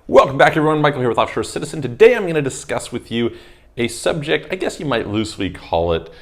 Welcome back, everyone. Michael here with Offshore Citizen. Today I'm going to discuss with you a subject, I guess you might loosely call it,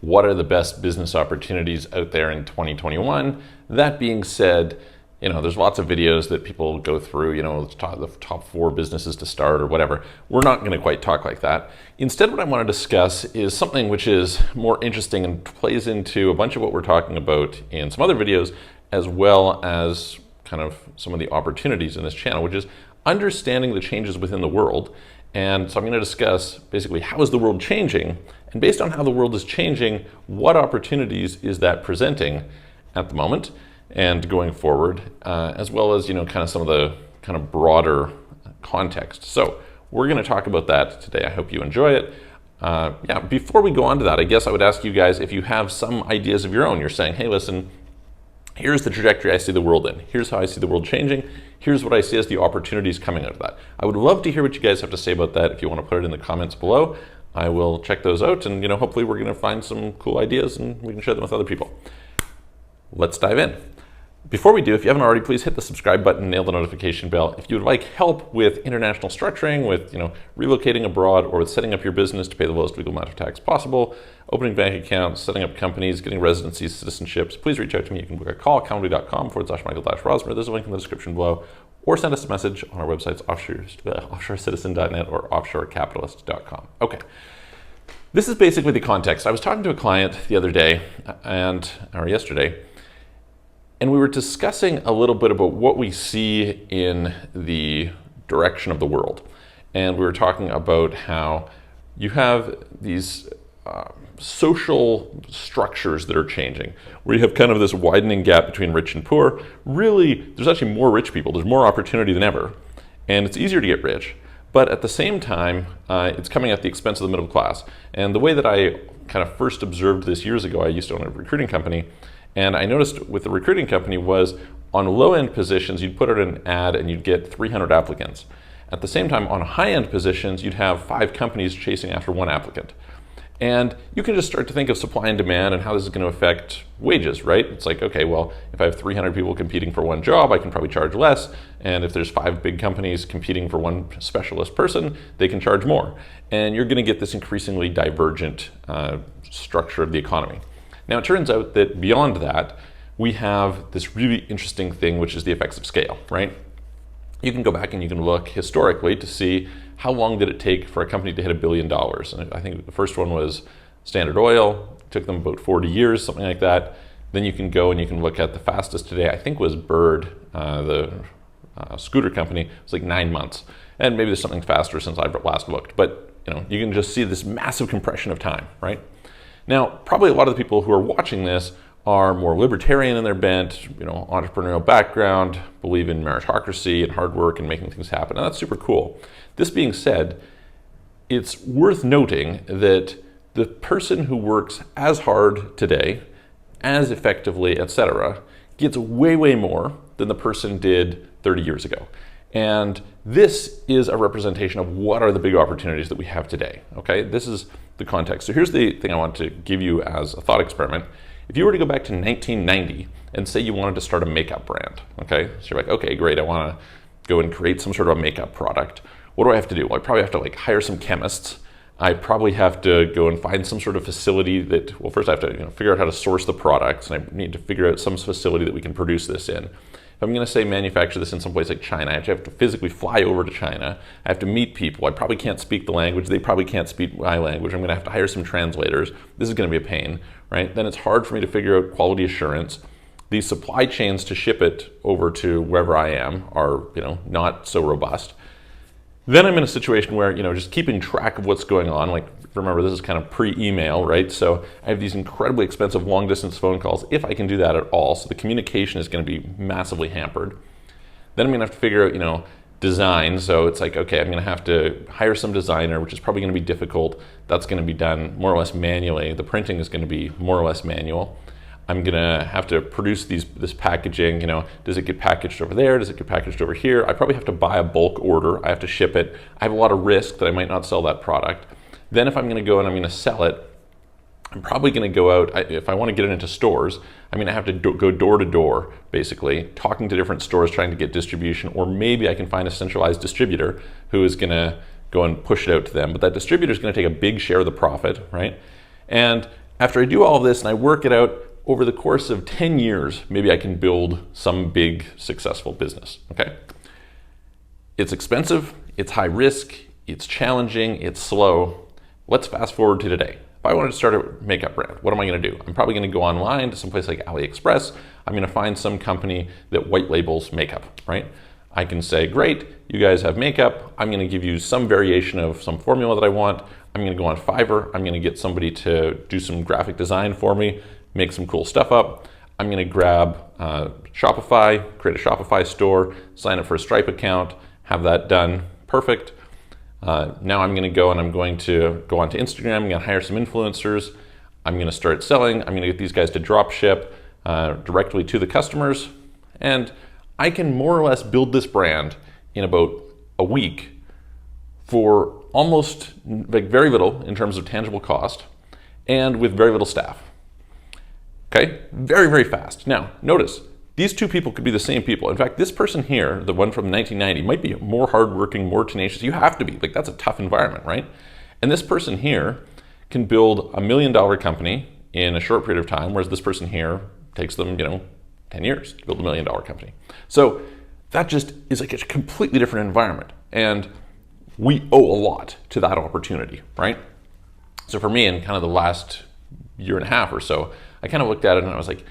what are the best business opportunities out there in 2021? That being said, there's lots of videos that people go through, the top 4 businesses to start or whatever. We're not going to quite talk like that. Instead, what I want to discuss is something which is more interesting and plays into a bunch of what we're talking about in some other videos, as well as kind of some of the opportunities in this channel, which is understanding the changes within the world. And so I'm going to discuss basically how is the world changing, and based on how the world is changing, what opportunities is that presenting at the moment and going forward, as well as kind of some of the kind of broader context. So we're going to talk about that today. I hope you enjoy it. Before we go on to that, I guess I would ask you guys if you have some ideas of your own. You're saying, hey, listen, here's the trajectory I see the world in. Here's how I see the world changing. Here's what I see as the opportunities coming out of that. I would love to hear what you guys have to say about that. If you want to put it in the comments below, I will check those out, and hopefully we're going to find some cool ideas and we can share them with other people. Let's dive in. Before we do, if you haven't already, please hit the subscribe button, nail the notification bell. If you would like help with international structuring, with relocating abroad, or with setting up your business to pay the lowest legal amount of tax possible, opening bank accounts, setting up companies, getting residencies, citizenships, please reach out to me. You can book a call at comedy.com/Michael-Rosmer. There's a link in the description below, or send us a message on our websites, offshorecitizen.net or offshorecapitalist.com. Okay. This is basically the context. I was talking to a client the other day, or yesterday, and we were discussing a little bit about what we see in the direction of the world. And we were talking about how you have these social structures that are changing, where you have kind of this widening gap between rich and poor. Really, there's actually more rich people. There's more opportunity than ever. And it's easier to get rich. But at the same time, it's coming at the expense of the middle class. And the way that I kind of first observed this years ago, I used to own a recruiting company, and I noticed with the recruiting company was on low-end positions, you'd put out an ad and you'd get 300 applicants. At the same time, on high-end positions, you'd have 5 companies chasing after 1 applicant. And you can just start to think of supply and demand and how this is going to affect wages, right? It's like, okay, well, if I have 300 people competing for 1 job, I can probably charge less. And if there's 5 big companies competing for 1 specialist person, they can charge more. And you're going to get this increasingly divergent structure of the economy. Now, it turns out that beyond that, we have this really interesting thing, which is the effects of scale, right? You can go back and you can look historically to see how long did it take for a company to hit $1 billion. And I think the first one was Standard Oil. It took them about 40 years, something like that. Then you can go and you can look at the fastest today, I think was Bird, the scooter company. It was like 9 months. And maybe there's something faster since I've last looked. But you can just see this massive compression of time, right? Now, probably a lot of the people who are watching this are more libertarian in their bent, entrepreneurial background, believe in meritocracy and hard work and making things happen, and that's super cool. This being said, it's worth noting that the person who works as hard today, as effectively, etc., gets way, way more than the person did 30 years ago. And this is a representation of what are the big opportunities that we have today, okay? This is the context. So here's the thing I want to give you as a thought experiment. If you were to go back to 1990 and say you wanted to start a makeup brand, okay? So you're like, okay, great, I want to go and create some sort of a makeup product. What do I have to do? Well, I probably have to hire some chemists. I probably have to go and find some sort of facility that, well, first I have to figure out how to source the products, and I need to figure out some facility that we can produce this in. If I'm going to say manufacture this in some place like China, I have to physically fly over to China. I have to meet people. I probably can't speak the language. They probably can't speak my language. I'm going to have to hire some translators. This is going to be a pain, right? Then it's hard for me to figure out quality assurance. These supply chains to ship it over to wherever I am are, not so robust. Then I'm in a situation where, just keeping track of what's going on, like, remember, this is kind of pre-email, right? So I have these incredibly expensive long-distance phone calls, if I can do that at all. So the communication is going to be massively hampered. Then I'm going to have to figure out, design. So it's like, okay, I'm going to have to hire some designer, which is probably going to be difficult. That's going to be done more or less manually. The printing is going to be more or less manual. I'm going to have to produce this packaging. Does it get packaged over there? Does it get packaged over here? I probably have to buy a bulk order. I have to ship it. I have a lot of risk that I might not sell that product. Then if I'm going to go and I'm going to sell it, I'm probably going to go out, if I want to get it into stores, I'm going to have to go door to door, basically, talking to different stores, trying to get distribution, or maybe I can find a centralized distributor who is going to go and push it out to them. But that distributor is going to take a big share of the profit, right? And after I do all of this and I work it out over the course of 10 years, maybe I can build some big successful business, okay? It's expensive, it's high risk, it's challenging, it's slow. Let's fast forward to today. If I wanted to start a makeup brand, what am I going to do? I'm probably going to go online to someplace like AliExpress. I'm going to find some company that white labels makeup, right? I can say, great, you guys have makeup. I'm going to give you some variation of some formula that I want. I'm going to go on Fiverr. I'm going to get somebody to do some graphic design for me, make some cool stuff up. I'm going to grab Shopify, create a Shopify store, sign up for a Stripe account, have that done. Perfect. Now I'm going to go and I'm going to go onto Instagram. I'm going to hire some influencers. I'm going to start selling. I'm going to get these guys to drop ship directly to the customers. And I can more or less build this brand in about a week for almost like very little in terms of tangible cost and with very little staff. Okay, very, very fast. Now, notice, these two people could be the same people. In fact, this person here, the one from 1990, might be more hardworking, more tenacious. You have to be. Like, that's a tough environment, right? And this person here can build $1 million company in a short period of time, whereas this person here takes them, 10 years to build $1 million company. So that just is like a completely different environment. And we owe a lot to that opportunity, right? So for me, in kind of the last year and a half or so, I kind of looked at it and I was like,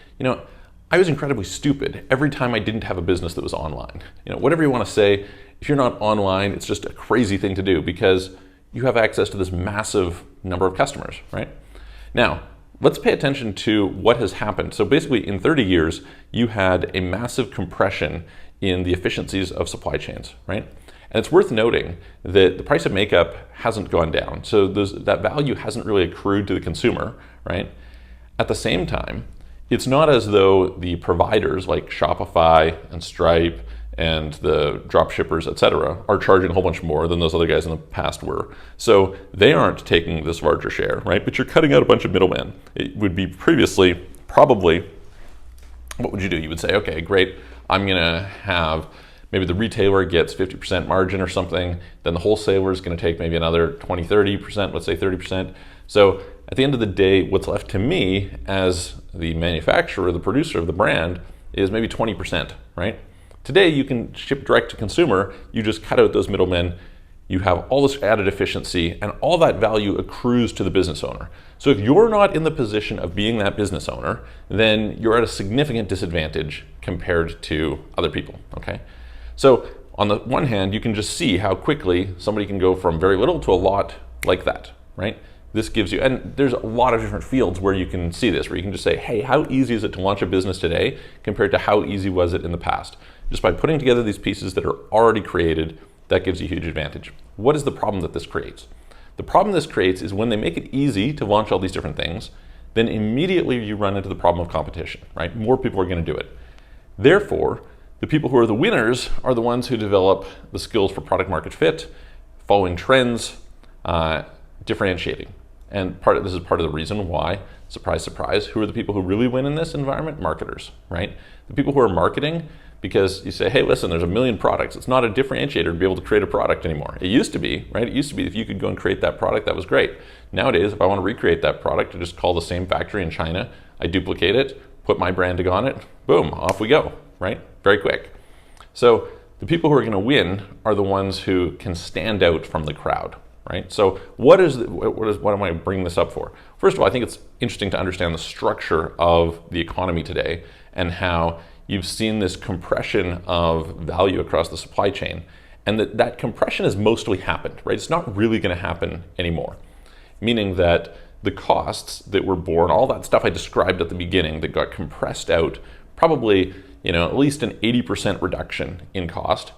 I was incredibly stupid every time I didn't have a business that was online. Whatever you want to say, if you're not online, it's just a crazy thing to do because you have access to this massive number of customers, right? Now, let's pay attention to what has happened. So basically, in 30 years, you had a massive compression in the efficiencies of supply chains, right? And it's worth noting that the price of makeup hasn't gone down. So that value hasn't really accrued to the consumer, right? At the same time, it's not as though the providers like Shopify and Stripe and the drop shippers, et cetera, are charging a whole bunch more than those other guys in the past were. So they aren't taking this larger share, right? But you're cutting out a bunch of middlemen. It would be previously probably, what would you do? You would say, okay, great, I'm gonna have, maybe the retailer gets 50% margin or something, then the wholesaler is gonna take maybe another 20, 30%, let's say 30%. So at the end of the day, what's left to me as the manufacturer, the producer of the brand, is maybe 20%, right? Today, you can ship direct to consumer, you just cut out those middlemen, you have all this added efficiency, and all that value accrues to the business owner. So if you're not in the position of being that business owner, then you're at a significant disadvantage compared to other people, okay? So on the one hand, you can just see how quickly somebody can go from very little to a lot like that, right? This gives you, and there's a lot of different fields where you can see this, where you can just say, hey, how easy is it to launch a business today compared to how easy was it in the past? Just by putting together these pieces that are already created, that gives you a huge advantage. What is the problem that this creates? The problem this creates is when they make it easy to launch all these different things, then immediately you run into the problem of competition, right? More people are going to do it. Therefore, the people who are the winners are the ones who develop the skills for product market fit, following trends, differentiating. And this is part of the reason why, surprise, surprise, who are the people who really win in this environment? Marketers, right? The people who are marketing, because you say, hey, listen, there's 1 million products. It's not a differentiator to be able to create a product anymore. It used to be, right? It used to be if you could go and create that product, that was great. Nowadays, if I want to recreate that product, I just call the same factory in China, I duplicate it, put my branding on it, boom, off we go, right? Very quick. So the people who are going to win are the ones who can stand out from the crowd, right? So what am I bringing this up for? First of all, I think it's interesting to understand the structure of the economy today and how you've seen this compression of value across the supply chain, and that compression has mostly happened, right? It's not really going to happen anymore, meaning that the costs that were borne, all that stuff I described at the beginning that got compressed out, probably at least an 80% reduction in cost.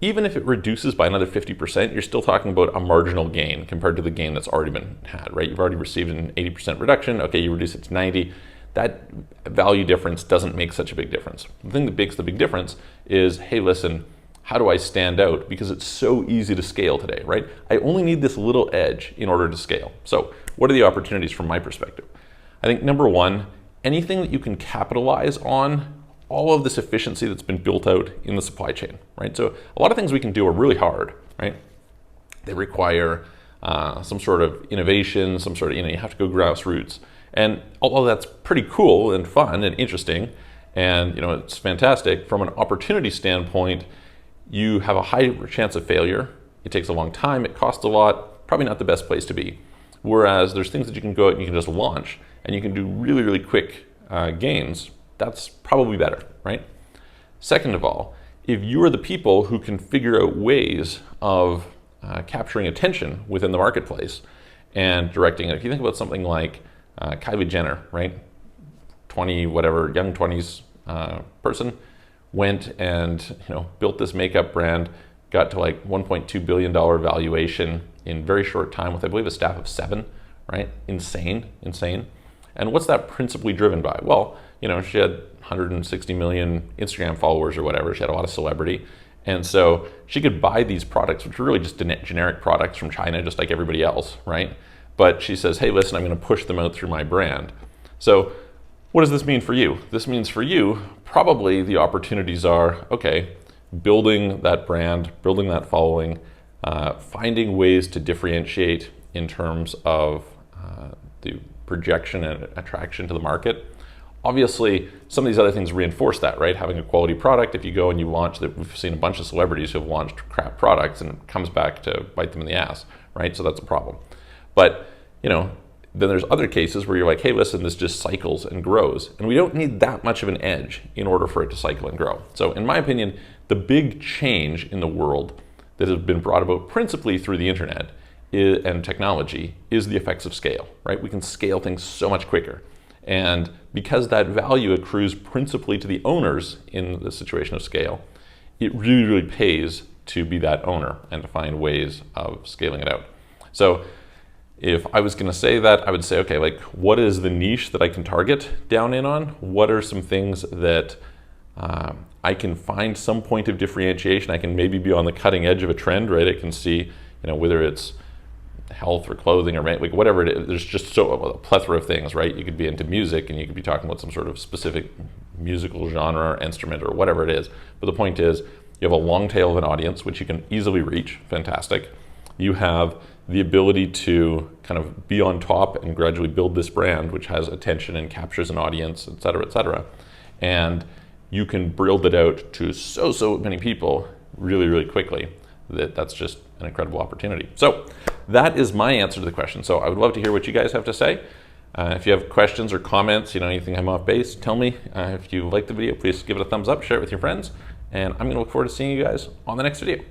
Even if it reduces by another 50%, you're still talking about a marginal gain compared to the gain that's already been had, right? You've already received an 80% reduction. Okay, you reduce it to 90. That value difference doesn't make such a big difference. The thing that makes the big difference is, hey, listen, how do I stand out? Because it's so easy to scale today, right? I only need this little edge in order to scale. So what are the opportunities from my perspective? I think number one, anything that you can capitalize on all of this efficiency that's been built out in the supply chain, right? So a lot of things we can do are really hard, right? They require some sort of innovation, some sort of, you have to go grassroots. And although that's pretty cool and fun and interesting, and it's fantastic, from an opportunity standpoint, you have a high chance of failure. It takes a long time, it costs a lot, probably not the best place to be. Whereas there's things that you can go out and you can just launch, and you can do really, really quick gains. That's probably better, right? Second of all, if you are the people who can figure out ways of capturing attention within the marketplace and directing it. If you think about something like Kylie Jenner, right? 20, whatever, young 20s person, went and built this makeup brand, got to like $1.2 billion valuation in very short time with, I believe, a staff of 7, right? Insane. And what's that principally driven by? Well, she had 160 million Instagram followers or whatever. She had a lot of celebrity. And so she could buy these products, which are really just generic products from China, just like everybody else, right? But she says, hey, listen, I'm going to push them out through my brand. So what does this mean for you? This means for you, probably the opportunities are, okay, building that brand, building that following, finding ways to differentiate in terms of the projection and attraction to the market. Obviously, some of these other things reinforce that, right? Having a quality product, if you go and you launch that, we've seen a bunch of celebrities who have launched crap products and it comes back to bite them in the ass, right? So that's a problem. But, then there's other cases where you're like, hey, listen, this just cycles and grows. And we don't need that much of an edge in order for it to cycle and grow. So in my opinion, the big change in the world that has been brought about principally through the internet and technology is the effects of scale, right? We can scale things so much quicker. And because that value accrues principally to the owners in the situation of scale, it really, really pays to be that owner and to find ways of scaling it out. So if I was going to say that, I would say, okay, like what is the niche that I can target down in on? What are some things that I can find some point of differentiation? I can maybe be on the cutting edge of a trend, right? I can see, whether it's health or clothing or like whatever it is, there's just a plethora of things, right? You could be into music and you could be talking about some sort of specific musical genre or instrument or whatever it is. But the point is, you have a long tail of an audience, which you can easily reach. Fantastic. You have the ability to kind of be on top and gradually build this brand, which has attention and captures an audience, et cetera, et cetera. And you can build it out to so many people really, really quickly. That's just an incredible opportunity. So that is my answer to the question. So I would love to hear what you guys have to say. If you have questions or comments, you think I'm off base, tell me. If you like the video, please give it a thumbs up, share it with your friends, and I'm going to look forward to seeing you guys on the next video.